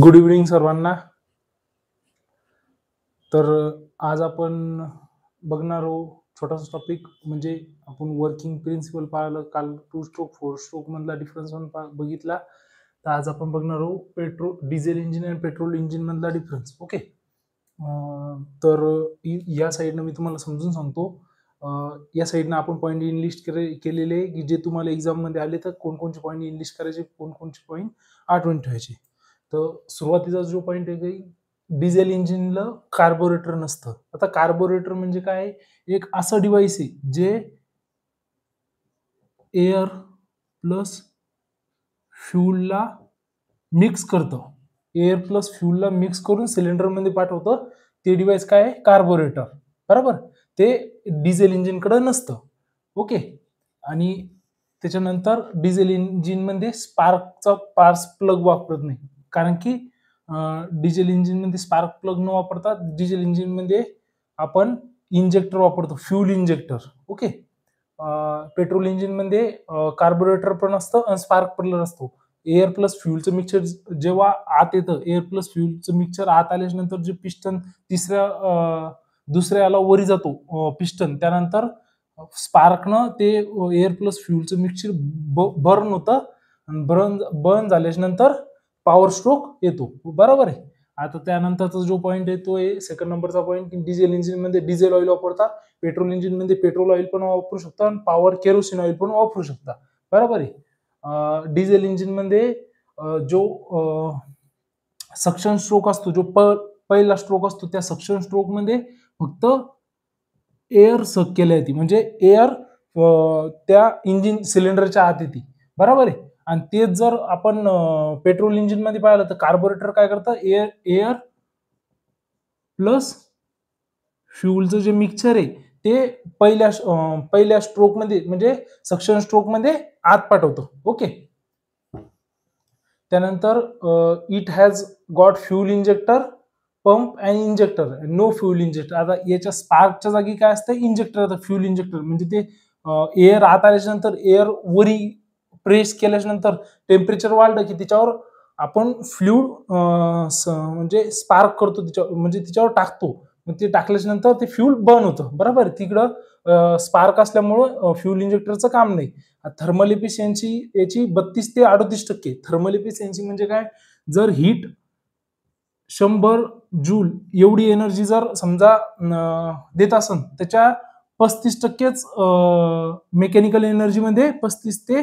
Good evening सर्वांना. तर आज आपण बघणार आहोत छोटासा टॉपिक, म्हणजे आपण वर्किंग प्रिन्सिपल पाहिलं काल. 2 स्ट्रोक 4 स्ट्रोक मधला डिफरन्स बघितला. तर आज आपण बघणार आहोत डिझेल इंजिन आणि पेट्रोल इंजिन मधला डिफरन्स. ओके. तर या साईडनं मी तुम्हाला समजून सांगतो. या साईडनं आपण पॉईंट इनलिस्ट केलेले की जे तुम्हाला एक्झाम मध्ये आले तर कोणकोणचे पॉईंट इनलिस्ट करायचे, कोणकोणचे पॉईंट आठवण ठेवायचे. तर सुरुवातीचा जो पॉईंट आहे की डिझेल इंजिनला कार्बोरेटर नसतं. आता कार्बोरेटर म्हणजे काय? एक असं डिव्हाइस आहे जे एअर प्लस फ्यूलला मिक्स करतं. एअर प्लस फ्यूलला मिक्स करून सिलेंडर मध्ये पाठवतं. ते डिव्हाइस काय आहे? कार्बोरेटर. बरोबर. ते डिझेल इंजिन कडे नसतं. ओके. आणि त्याच्यानंतर डिझेल इंजिन मध्ये स्पार्क प्लग वापरत नाही, कारण की डिझेल इंजिन मध्ये स्पार्क प्लग न वापरता डिझेल इंजिन मध्ये आपण इंजेक्टर वापरतो, fuel injector. Okay. Petrol engine मध्ये कार्बोरेटर पण असतं आणि स्पार्क प्लग असतो. एअर प्लस फ्यूलचं मिक्सचर जेव्हा आत येतं, एअर प्लस फ्यूलचं मिक्सचर आत आल्याच्या नंतर जे पिस्टन दुसऱ्याला वरी जातो पिस्टन, त्यानंतर स्पार्कनं ते एअर प्लस फ्यूलचं मिक्सचर बर्न होतं. बर्न झाल्याच्या नंतर पॉवर स्ट्रोक येतो. बरोबर आहे. आता त्यानंतरचा जो पॉईंट आहे तो आहे सेकंड नंबरचा पॉईंट, की डिझेल इंजिन मध्ये डिझेल ऑइल वापरता, पेट्रोल इंजिन मध्ये पेट्रोल ऑइल पण वापरू शकता आणि पॉवर केरोसिन ऑइल पण वापरू शकता. बरोबर आहे. डिझेल इंजिन मध्ये जो सक्शन स्ट्रोक असतो, जो पहिला स्ट्रोक असतो, त्या सक्शन स्ट्रोक मध्ये फक्त एअर सक केल्या येते, म्हणजे एअर त्या इंजिन सिलेंडरच्या आत येते. बरोबर आहे. आणि तेच जर आपण पेट्रोल इंजिन मध्ये पाहिलं तर कार्बोरेटर काय करतं? एअर प्लस फ्यूलचं जे मिक्सचर आहे ते पहिल्या स्ट्रोक मध्ये, म्हणजे सक्शन स्ट्रोक मध्ये आत पाठवतं. ओके. त्यानंतर it has got fuel injector, pump and injector, no fuel injector. आता याच्या स्पार्कच्या जागी काय असतं? इंजेक्टर. फ्यूल इंजेक्टर म्हणजे ते एअर आत आल्याच्या नंतर एअर वरी प्रेस केल्याच्या नंतर टेम्परेचर वाढलं की त्याच्यावर आपण फ्लूइड म्हणजे स्पार्क करतो, म्हणजे तिच्यावर टाकतो. मग ते टाकल्याच्या नंतर ते फ्यूल बर्न होतं. बरोबर. तिकडं स्पार्क असल्यामुळं फ्यूल इंजेक्टरचं काम नाही. थर्मल एफिशियन्सी याची 32 ते 38%. थर्मल एफिशियन्सी म्हणजे काय? जर हीट 100 जूल एवढी एनर्जी जर समजा देत असेल, त्याच्या 35%च मेकॅनिकल एनर्जी मध्ये 32 ते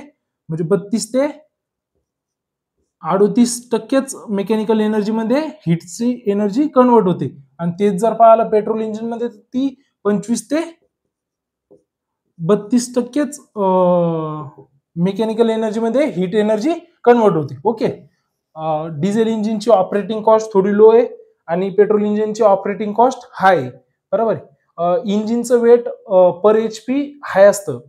38%च मेकॅनिकल एनर्जी मध्ये हीटची एनर्जी कन्वर्ट होते. आणि तेच जर पाहिलं पेट्रोल इंजिन मध्ये ती 25 ते 32%च मेकॅनिकल एनर्जी मध्ये हीट एनर्जी कन्वर्ट होते. ओके. डिझेल इंजिनची ऑपरेटिंग कॉस्ट थोडी लो आहे आणि पेट्रोल इंजिनची ऑपरेटिंग कॉस्ट हाय आहे. बरोबर आहे. इंजिनचं वेट पर HP हाय असतं.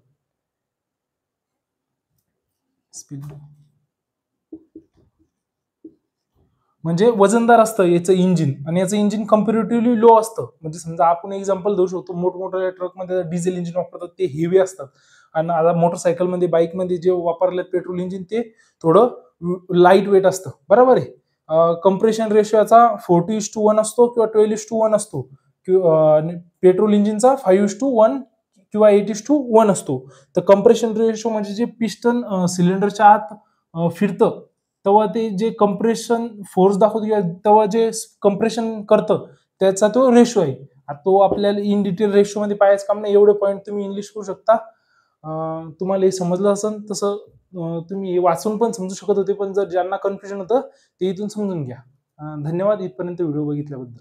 म्हणजे वजनदार असतं याचं इंजिन, आणि याचं इंजिन कम्पॅरेटिव्हली लो असतं. म्हणजे समजा आपण एक्झाम्पल देऊ शकतो, मोठमोठ्या ट्रकमध्ये डिझेल इंजिन वापरतात ते हेवी असतात, आणि आता मोटरसायकल मध्ये, बाईक मध्ये जे वापरले पेट्रोल इंजिन ते थोडं लाईट वेट असतं. बरोबर आहे. कंप्रेशन रेशो याचा 40:1 असतो किंवा 12:1 असतो. पेट्रोल इंजिनचा 5:1 किंवा 8:1 असतो. तर कंप्रेशन रेशो म्हणजे जे पिस्टन सिलेंडरच्या आत फिरतं तेव्हा ते जे कंप्रेशन फोर्स दाखवतो किंवा तेव्हा जे कंप्रेशन करतं त्याचा तो रेशो आहे. तो आपल्याला इन डिटेल रेशो मध्ये पाहायचं काम नाही. एवढे पॉईंट तुम्ही इंग्लिश करू शकता. तुम्हाला हे समजलं असेल तसं तुम्ही वाचून पण समजू शकत होते, पण जर ज्यांना कन्फ्युजन होतं ते इथून समजून घ्या. धन्यवाद इथपर्यंत व्हिडिओ बघितल्याबद्दल.